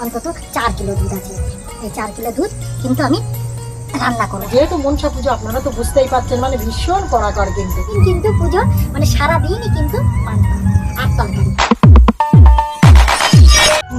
অন্তত 4 কিলো দুধ আছে। এই 4 কিলো দুধ কিন্তু আমি রান্না করবো। যেহেতু মনসা পুজো আপনারা তো বুঝতেই পারছেন, মানে ভীষণ কড়াকড় কিন্তু পুজো মানে সারাদিনই কিন্তু পান্তা আর তরকারি।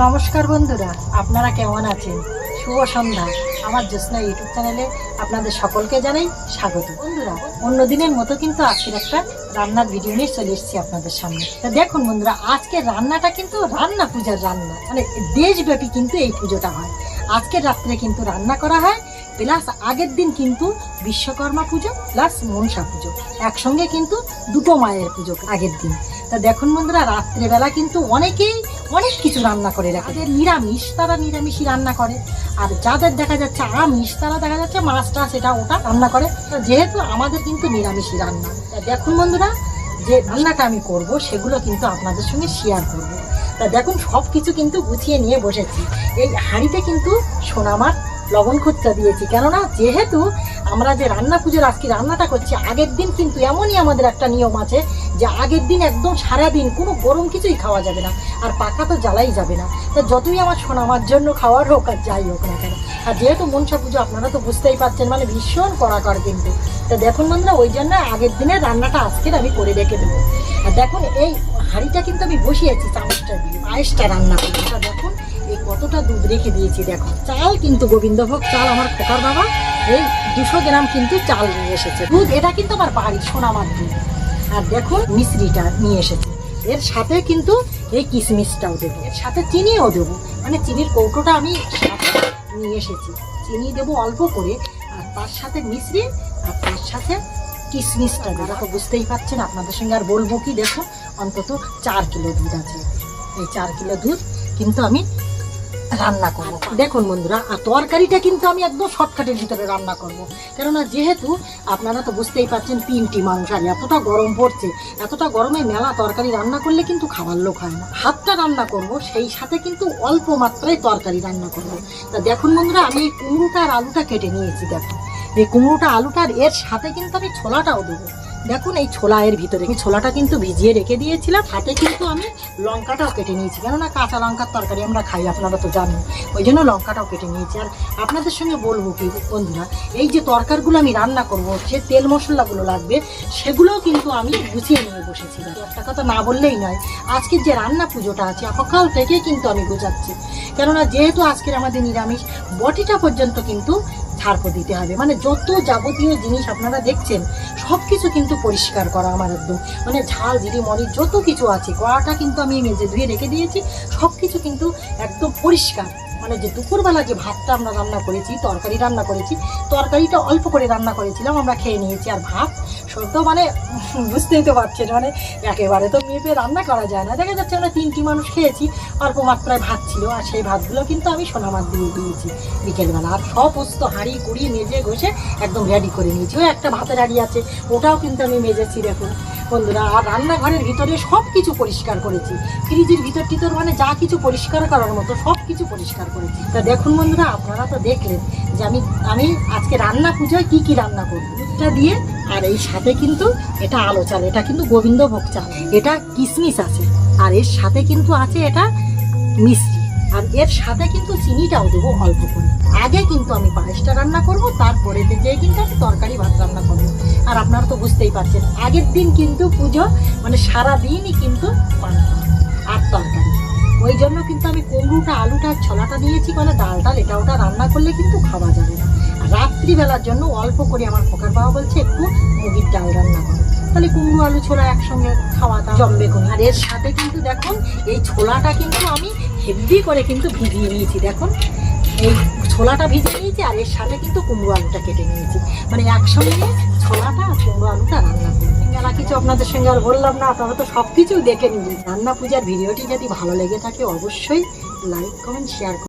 নমস্কার বন্ধুরা, আপনারা কেমন আছেন? শুভ সন্ধ্যা। আমার জ্যোৎস্না ইউটিউব চ্যানেলে আপনাদের সকলকে জানাই স্বাগত। বন্ধুরা, অন্য দিনের মতো কিন্তু আজকের একটা রান্নার ভিডিও নিয়ে চলে এসেছি আপনাদের সামনে। তা দেখুন বন্ধুরা, আজকের রান্নাটা কিন্তু রান্না পূজার রান্না, মানে দেশব্যাপী কিন্তু এই পুজোটা হয়। আজকের রাত্রে কিন্তু রান্না করা হয়, প্লাস আগের দিন কিন্তু বিশ্বকর্মা পুজো প্লাস মনসা পুজো একসঙ্গে কিন্তু দুটো মায়ের পুজো আগের দিন। তা দেখুন বন্ধুরা, রাত্রেবেলা কিন্তু অনেকেই অনেক কিছু রান্না করে রাখে। নিরামিষ তারা নিরামিষই রান্না করে, আর যাদের দেখা যাচ্ছে আমিষ তারা দেখা যাচ্ছে মাছটা সেটা ওটা রান্না করে। যেহেতু আমাদের কিন্তু নিরামিষই রান্না। তা দেখুন বন্ধুরা, যে রান্নাটা আমি করব সেগুলো কিন্তু আপনাদের সঙ্গে শেয়ার করব। তা দেখুন, সব কিছু কিন্তু গুছিয়ে নিয়ে বসেছি। এই হাঁড়িতে কিন্তু সোনামার লবণ খুঁজতে দিয়েছি, কেননা যেহেতু আমরা যে রান্না পুজোর আজকে রান্নাটা করছি, আগের দিন কিন্তু এমনই আমাদের একটা নিয়ম আছে যে আগের দিন একদম সারাদিন কোনো গরম কিছুই খাওয়া যাবে না, আর পাকা তো জ্বালাই যাবে না। তা যতই আমার সোনামার জন্য খাওয়ার হোক আর যাই হোক না কেন, আর যেহেতু মনসা পুজো আপনারা তো বুঝতেই পারছেন, মানে ভীষণ কড়াকড় কিন্তু। তা দেখুন বন্ধুরা, ওই জন্য আগের দিনের রান্নাটা আজকের আমি করে রেখে দেবো। আর দেখুন, এই হাঁড়িটা কিন্তু আমি বসিয়েছি চামচটা দিয়ে পায়েসটা রান্না করি। দেখুন এই কতটা দুধ রেখে দিয়েছি। দেখো, চাল কিন্তু গোবিন্দভোগ চাল, আমার খোকার বাবা এই 200 গ্রাম কিন্তু চাল নিয়ে এসেছে। দুধ এটা কিন্তু আমার বাড়ির সোনামার দুধ। আর দেখুন মিশ্রিটা নিয়ে এসেছে, এর সাথে কিন্তু এই কিশমিশটাও দেবো, এর সাথে চিনিও দেবো। মানে চিনির কৌটোটা আমি সাথে নিয়ে এসেছি, চিনি দেবো অল্প করে, আর তার সাথে মিশ্রি, আর তার সাথে কিশমিশটা দেবো। তো বুঝতেই পারছেন, আপনাদের সঙ্গে আর বলবো কি। দেখুন, অন্তত 4 কিলো দুধ আছে। এই 4 কিলো দুধ কিন্তু আমি রান্না করবো। দেখুন বন্ধুরা, আর তরকারিটা কিন্তু আমি একদম শর্টকাটের ভিতরে রান্না করব, কেননা যেহেতু আপনারা তো বুঝতেই পারছেন 3টি মানুষ, আর এতটা গরম পড়ছে, এতটা গরমে মেলা তরকারি রান্না করলে কিন্তু খাবার লোক হয় না। ভাতটা রান্না করব, সেই সাথে কিন্তু অল্প মাত্রায় তরকারি রান্না করব। তা দেখুন বন্ধুরা, আমি এই কুমড়োটা আর আলুটা কেটে নিয়েছি। দেখুন এই কুমড়োটা আলুটার এর সাথে কিন্তু আমি ছোলাটাও দেবো। দেখুন এই ছোলা এর ভিতরে, আমি ছোলাটা কিন্তু ভিজিয়ে রেখে দিয়েছিলাম। হাতে কিন্তু আমি লঙ্কাটাও কেটে নিয়েছি, কেননা কাঁচা লঙ্কার তরকারি আমরা খাই, আপনারা তো জানেন, ওই জন্য লঙ্কাটাও কেটে নিয়েছি। আর আপনাদের সঙ্গে বলবো কি বন্ধুরা, এই যে তরকারিগুলো আমি রান্না করব, যে তেল মশলাগুলো লাগবে সেগুলোও কিন্তু আমি গুছিয়ে নিয়ে বসেছিলাম। একটা কথা না বললেই নয়, আজকের যে রান্না পুজোটা আছে সকাল থেকে কিন্তু আমি গোছাচ্ছি, কেননা যেহেতু আজকের আমাদের নিরামিষ, বটিটা পর্যন্ত কিন্তু ছাড়পো দিতে হবে। মানে যত যাবতীয় জিনিস আপনারা দেখছেন সব কিছু কিন্তু পরিষ্কার করা আমার একদম, মানে ঝাল জিরে মরিচ যত কিছু আছে, কড়াটা কিন্তু আমি মেজে ধুয়ে রেখে দিয়েছি, সব কিছু কিন্তু একদম পরিষ্কার। মানে যে দুপুরবেলা যে ভাতটা আমরা রান্না করেছি, তরকারি রান্না করেছি, তরকারিটা অল্প করে রান্না করেছিলাম, আমরা খেয়ে নিয়েছি। আর ভাত সব তো মানে বুঝতেই তো পারছেন, মানে একেবারে তো মেপে রান্না করা যায় না। দেখা যাচ্ছে আমরা 3টি মানুষ খেয়েছি, অল্প মাত্রায় ভাত ছিল, আর সেই ভাতগুলো কিন্তু আমি সোনামার দিয়ে দিয়েছি বিকেলবেলা। আর সমস্ত হাঁড়ি কুড়ি মেজে ঘষে একদম রেডি করে নিয়েছি। ওই একটা ভাতের হাঁড়ি আছে, ওটাও কিন্তু আমি মেজেছি দেখুন বন্ধুরা। আর রান্নাঘরের ভিতরে সব কিছু পরিষ্কার করেছি, ফ্রিজের ভিতর মানে যা কিছু পরিষ্কার করার মতো সব কিছু পরিষ্কার করেছি। তা দেখুন বন্ধুরা, আপনারা তো দেখলেন যে আমি আজকে রান্না পুজোয় কি রান্না করবো, দুধটা দিয়ে। আর এই সাথে কিন্তু এটা আলো চাল, এটা কিন্তু গোবিন্দভোগ চাল, এটা কিশমিশ আছে, আর এর সাথে কিন্তু আছে এটা মিষ্টি, আর এর সাথে কিন্তু চিনিটাও দেবো অল্প করে। আগে কিন্তু আমি পায়েসটা রান্না করব, তারপরে যেয়ে কিন্তু আমি তরকারি ভাত রান্না করবো। আর আপনারা তো বুঝতেই পারছেন, আগের দিন কিন্তু পুজো মানে সারাদিনই কিন্তু পান্তা আর তরকারি, ওই জন্য কিন্তু আমি কুমড়োটা আলুটা ছোলাটা দিয়েছি, মানে ডালটা এটা ওটা রান্না করলে কিন্তু খাওয়া যাবে না। আর রাত্রিবেলার জন্য অল্প করে আমার খোকার বাবা বলছে একটু মুগির ডাল রান্না করো, তাহলে কুমড়ো আলু ছোলা একসঙ্গে খাওয়াটা জমবে কোন। আর এর সাথে কিন্তু দেখুন এই ছোলাটা কিন্তু আমি হেভি করে কিন্তু ভিজিয়ে নিয়েছি। দেখুন এই ছোলাটা ভিজিয়ে নিয়েছি, আর এর সাথে কিন্তু কুমড়ো আলুটা কেটে নিয়েছি, মানে একসঙ্গে ছোলাটা আর কুমড়ো আলুটা রান্না করবো। মেলা কিছু আপনাদের সঙ্গে আর বললাম না, আপনারা তো সব কিছুই দেখে নিলেন। রান্না পূজার ভিডিওটি যদি ভালো লেগে থাকে অবশ্যই লাইক কমেন্ট শেয়ার